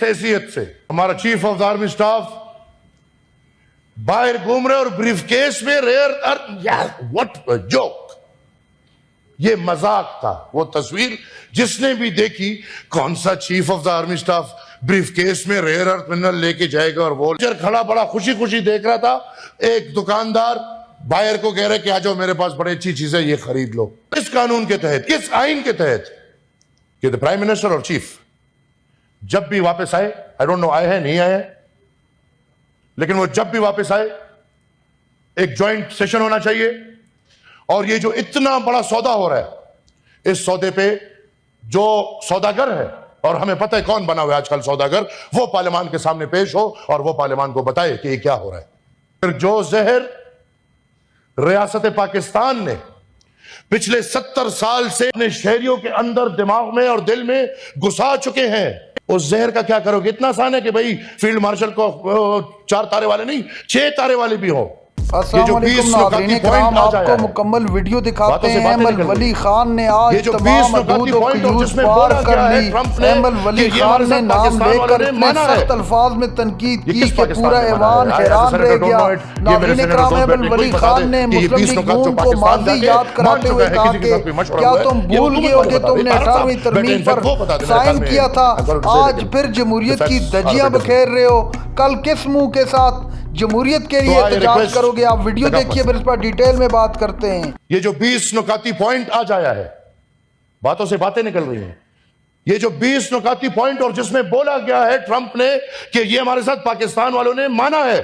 کس حیثیت سے ہمارا chief of the army staff باہر گھوم رہے اور بریف کیس میں وٹ جوک. یہ مذاق تھا. وہ تصویر جس نے بھی دیکھی, کون سا chief of the army staff brief case میں ریئر ارتھ منرل لے کے جائے گا, اور وہ کھڑا بڑا خوشی خوشی دیکھ رہا تھا. ایک دکاندار بائر کو کہہ رہے کہ آجو میرے پاس بڑی اچھی چیز ہے, یہ خرید لو. کس قانون کے تحت, کس آئین کے تحت؟ کہ پرائم منسٹر اور چیف جب بھی واپس آئے, آئی ڈونٹ نو آئے ہیں نہیں آئے ہیں, لیکن وہ جب بھی واپس آئے ایک جوائنٹ سیشن ہونا چاہیے. اور یہ جو اتنا بڑا سودا ہو رہا ہے, اس سودے پہ جو سوداگر ہے, اور ہمیں پتہ ہے کون بنا ہوا ہے آج کل سوداگر, وہ پارلیمان کے سامنے پیش ہو اور وہ پارلیمان کو بتائے کہ یہ کیا ہو رہا ہے. پھر جو زہر ریاست پاکستان نے پچھلے 70 سال سے اپنے شہریوں کے اندر, دماغ میں اور دل میں گھسا چکے ہیں, اس زہر کا کیا کرو گے؟ اتنا آسان ہے کہ بھئی فیلڈ مارشل کو 4 تارے والے نہیں 6 تارے والے بھی ہوں. السلام علیکم ناظرین کرام, آپ کو مکمل ویڈیو دکھاتے ہیں. احمد ولی خان نے آج تمام حدود و قیود پار کر لی. احمد ولی خان نے نام لے کر اتنے سخت الفاظ میں تنقید کی کہ پورا ایوان حیران رہ گیا. ناظرین کرام, احمد ولی خان نے مسلم لیگ نون کو ماضی یاد کراتے ہوئے کہا کہ کیا تم بھول گئے ہو کہ تم نے 18ویں ترمیم پر سائن کیا تھا, آج پھر جمہوریت کی دھجیاں بکھیر رہے ہو. کل کس منہ کے ساتھ جمہوریت کے لیے احتجاج کرو گے؟ آپ ویڈیو دیکھیے, پھر اس پر ڈیٹیل میں بات کرتے ہیں. یہ جو 20 نکاتی پوائنٹ آج آیا ہے, باتوں سے باتیں نکل رہی ہیں, یہ جو 20 نکاتی پوائنٹ اور جس میں بولا گیا ہے ٹرمپ نے کہ یہ ہمارے ساتھ پاکستان والوں نے مانا ہے,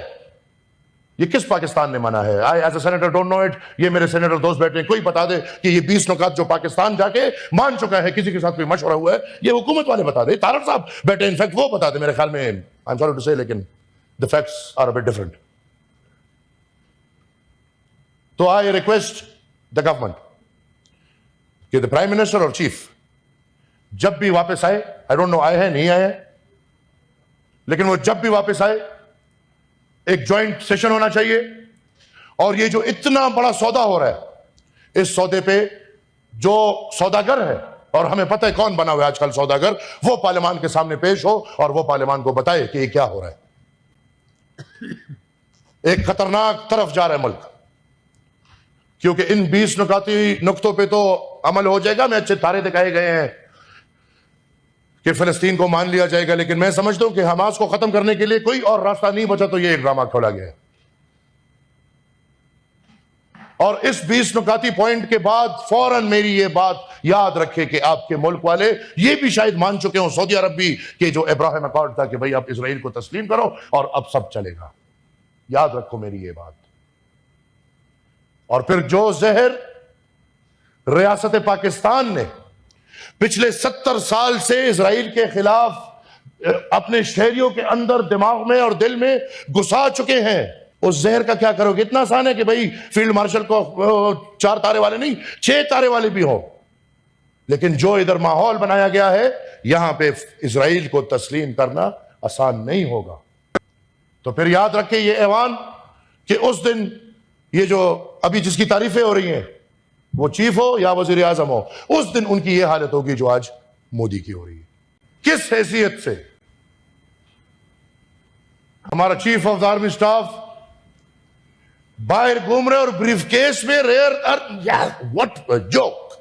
یہ کس پاکستان نے مانا ہے؟ I as a senator don't know it. یہ میرے سینیٹر دوست بیٹھے ہیں, کوئی بتا دے کہ یہ 20 نکات جو پاکستان جا کے مان چکا ہے, کسی کے ساتھ کوئی مشورہ ہوا ہے, یہ حکومت والے بتا دے. طارق صاحب بیٹھے, انفیکٹ وہ بتا دے. میرے خیال میں I'm sorry to say, لیکن the facts are a bit different. تو I request the government کہ the prime minister اور چیف جب بھی واپس آئے, I don't know آئے ہیں نہیں آئے ہیں, لیکن وہ جب بھی واپس آئے ایک جوائنٹ سیشن ہونا چاہیے. اور یہ جو اتنا بڑا سودا ہو رہا ہے, اس سودے پہ جو سوداگر ہے, اور ہمیں پتہ ہے کون بنا ہوا ہے آج کل سوداگر, وہ پارلیمان کے سامنے پیش ہو اور وہ پارلیمان کو بتائے کہ یہ کیا ہو رہا ہے. ایک خطرناک طرف جا رہا ہے ملک, کیونکہ ان 20 نکاتی نقطوں پہ تو عمل ہو جائے گا. میں اچھے تارے دکھائے گئے ہیں کہ فلسطین کو مان لیا جائے گا, لیکن میں سمجھتا ہوں کہ حماس کو ختم کرنے کے لیے کوئی اور راستہ نہیں بچا, تو یہ ایک ڈرامہ کھولا گیا ہے. اور اس 20 نکاتی پوائنٹ کے بعد فوراً میری یہ بات یاد رکھے کہ آپ کے ملک والے یہ بھی شاید مان چکے ہوں, سعودی عرب بھی, کہ جو ابراہیم اکارڈ تھا کہ بھئی آپ اسرائیل کو تسلیم کرو اور اب سب چلے گا. یاد رکھو میری یہ بات. اور پھر جو زہر ریاست پاکستان نے پچھلے 70 سال سے اسرائیل کے خلاف اپنے شہریوں کے اندر, دماغ میں اور دل میں گھسا چکے ہیں, اس زہر کا کیا کرو گے؟ اتنا آسان ہے کہ بھئی فیلڈ مارشل کو 4 تارے والے نہیں 6 تارے والے بھی ہوں. لیکن جو ادھر ماحول بنایا گیا ہے, یہاں پہ اسرائیل کو تسلیم کرنا آسان نہیں ہوگا. تو پھر یاد رکھیں یہ ایوان کہ اس دن یہ جو ابھی جس کی تعریفیں ہو رہی ہیں, وہ چیف ہو یا وزیر اعظم ہو, اس دن ان کی یہ حالت ہوگی جو آج مودی کی ہو رہی ہے. کس حیثیت سے ہمارا chief of the army staff باہر گھوم رہے اور بریف کیس میں وٹ جوک,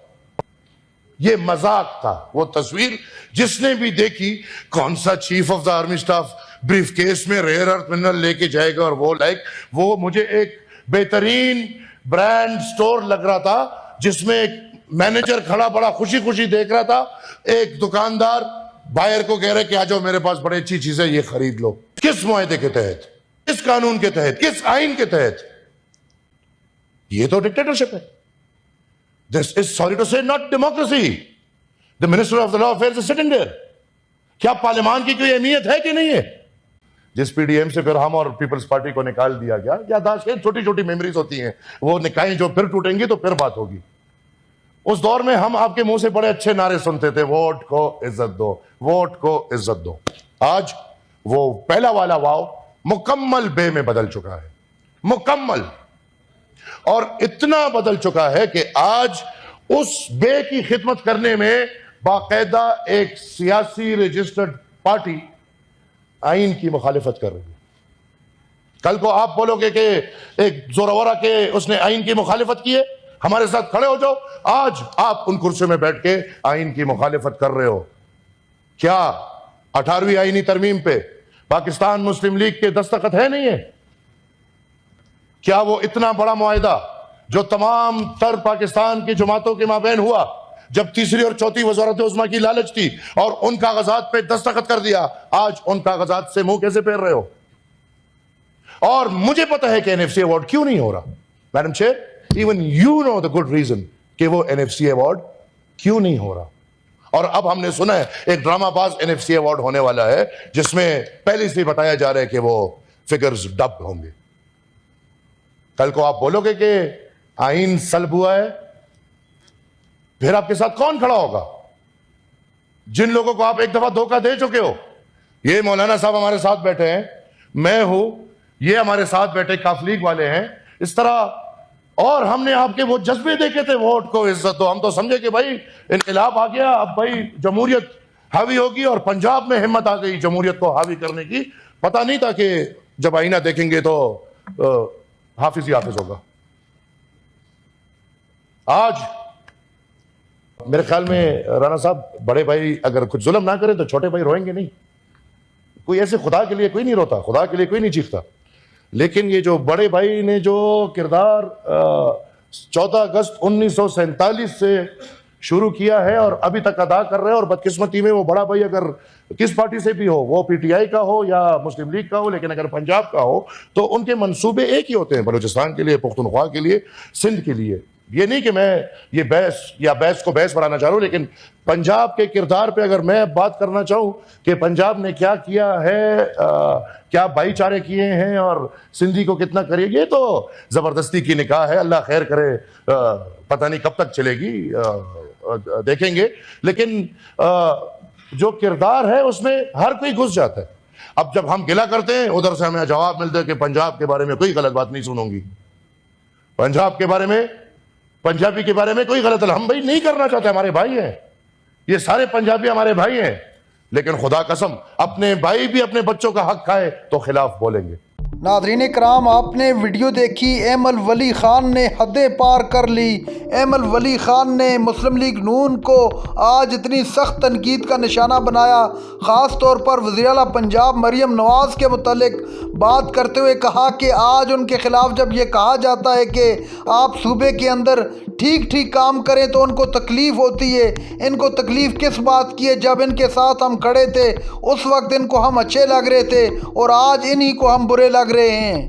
یہ مذاق تھا. وہ تصویر جس نے بھی دیکھی, کون سا chief of the army staff brief case میں ریئر ارتھ منرل لے کے جائے گا, اور وہ مجھے ایک بہترین برانڈ سٹور لگ رہا تھا, جس میں ایک مینیجر کھڑا بڑا خوشی خوشی دیکھ رہا تھا. ایک دکاندار بائر کو کہہ رہے کہ آجو میرے پاس بڑی اچھی چیز ہے, یہ خرید لو. کس معاہدے کے تحت, کس قانون کے تحت, کس آئین کے تحت؟ یہ تو ڈکٹیٹرشپ ہے. This is, sorry to say, not democracy. The Minister of the Law Affairs is sitting there. کیا پارلیمان کی کوئی اہمیت ہے کہ نہیں ہے؟ جس پی ڈی ایم سے پھر ہم اور پیپلز پارٹی کو نکال دیا گیا, یادداشت ہے, چھوٹی چھوٹی میموریز ہوتی ہیں, وہ نکالیں جو پھر ٹوٹیں گی تو پھر بات ہوگی. اس دور میں ہم آپ کے منہ سے بڑے اچھے نعرے سنتے تھے, ووٹ کو عزت دو, ووٹ کو عزت دو. آج وہ پہلا والا واو مکمل بے میں بدل چکا ہے, مکمل. اور اتنا بدل چکا ہے کہ آج اس بے کی خدمت کرنے میں باقاعدہ ایک سیاسی رجسٹرڈ پارٹی آئین کی مخالفت کر رہی ہے. کل کو آپ بولو گے کہ ایک زورورا کے اس نے آئین کی مخالفت کی ہے, ہمارے ساتھ کھڑے ہو جاؤ. آج آپ ان کرسیوں میں بیٹھ کے آئین کی مخالفت کر رہے ہو. کیا 18ویں آئینی ترمیم پہ پاکستان مسلم لیگ کے دستخط ہے نہیں ہے؟ کیا وہ اتنا بڑا معاہدہ جو تمام تر پاکستان کی جماعتوں کے مابین ہوا, جب تیسری اور چوتھی وزارت عظمیٰ کی لالچ تھی اور ان کاغذات پہ دستخط کر دیا, آج ان کاغذات سے منہ کیسے پھیر رہے ہو؟ اور مجھے پتا ہے کہ NFC ایوارڈ کیوں نہیں ہو رہا. Madam chair, even you know the good reason کہ وہ NFC ایوارڈ کیوں نہیں ہو رہا. اور اب ہم نے سنا ہے ایک ڈرامہ باز NFC ایوارڈ ہونے والا ہے جس میں پہلے سے بتایا جا رہا ہے کہ وہ فگرز ڈب ہوں گے. کل کو آپ بولو گے کہ آئین سلب ہوا ہے, پھر آپ کے ساتھ کون کھڑا ہوگا؟ جن لوگوں کو آپ ایک دفعہ دھوکہ دے چکے ہو. یہ مولانا صاحب ہمارے ساتھ بیٹھے ہیں, میں ہوں, یہ ہمارے ساتھ بیٹھے کاف لیگ والے ہیں. اس طرح اور ہم نے آپ کے وہ جذبے دیکھے تھے ووٹ کو عزت, تو ہم تو سمجھے کہ بھائی انقلاب آ گیا, اب بھائی جمہوریت حاوی ہوگی, اور پنجاب میں ہمت آ گئی جمہوریت کو حاوی کرنے کی. پتہ نہیں تھا کہ جب آئینہ دیکھیں گے تو حافظ ہی حافظ ہوگا. آج میرے خیال میں رانا صاحب, بڑے بھائی اگر کچھ ظلم نہ کریں تو چھوٹے بھائی روئیں گے نہیں. کوئی ایسے خدا کے لیے کوئی نہیں روتا, خدا کے لیے کوئی نہیں چیختا. لیکن یہ جو بڑے بھائی نے جو کردار 14 اگست 1947 سے شروع کیا ہے اور ابھی تک ادا کر رہے ہیں, اور بدقسمتی میں وہ بڑا بھائی اگر کس پارٹی سے بھی ہو, وہ PTI کا ہو یا مسلم لیگ کا ہو, لیکن اگر پنجاب کا ہو تو ان کے منصوبے ایک ہی ہوتے ہیں, بلوچستان کے لیے, پختونخوا کے لیے, سندھ کے لیے. یہ نہیں کہ میں یہ بحث کو بحث بنانا چاہ رہا ہوں, لیکن پنجاب کے کردار پہ اگر میں بات کرنا چاہوں کہ پنجاب نے کیا کیا ہے, کیا بھائی چارے کیے ہیں اور سندھی کو کتنا کرے گی, تو زبردستی کی نکاح ہے. اللہ خیر کرے, پتہ نہیں کب تک چلے گی, دیکھیں گے. لیکن جو کردار ہے اس میں ہر کوئی گھس جاتا ہے. اب جب ہم گلہ کرتے ہیں ادھر سے ہمیں جواب ملتا ہے کہ پنجاب کے بارے میں کوئی غلط بات نہیں سنوں گی, پنجاب کے بارے میں, پنجابی کے بارے میں کوئی غلط. ہم بھائی نہیں کرنا چاہتے, ہمارے بھائی ہیں, یہ سارے پنجابی ہمارے بھائی ہیں, لیکن خدا قسم اپنے بھائی بھی اپنے بچوں کا حق کھائے تو خلاف بولیں گے. ناظرین کرام, آپ نے ویڈیو دیکھی, ایمل ولی خان نے حدیں پار کر لی. ایمل ولی خان نے مسلم لیگ نون کو آج اتنی سخت تنقید کا نشانہ بنایا, خاص طور پر وزیر اعلیٰ پنجاب مریم نواز کے متعلق بات کرتے ہوئے کہا کہ آج ان کے خلاف جب یہ کہا جاتا ہے کہ آپ صوبے کے اندر ٹھیک ٹھیک کام کریں تو ان کو تکلیف ہوتی ہے. ان کو تکلیف کس بات کی ہے؟ جب ان کے ساتھ ہم کھڑے تھے اس وقت ان کو ہم اچھے لگ رہے تھے, اور آج انہی کو ہم برے لگ رہے ہیں.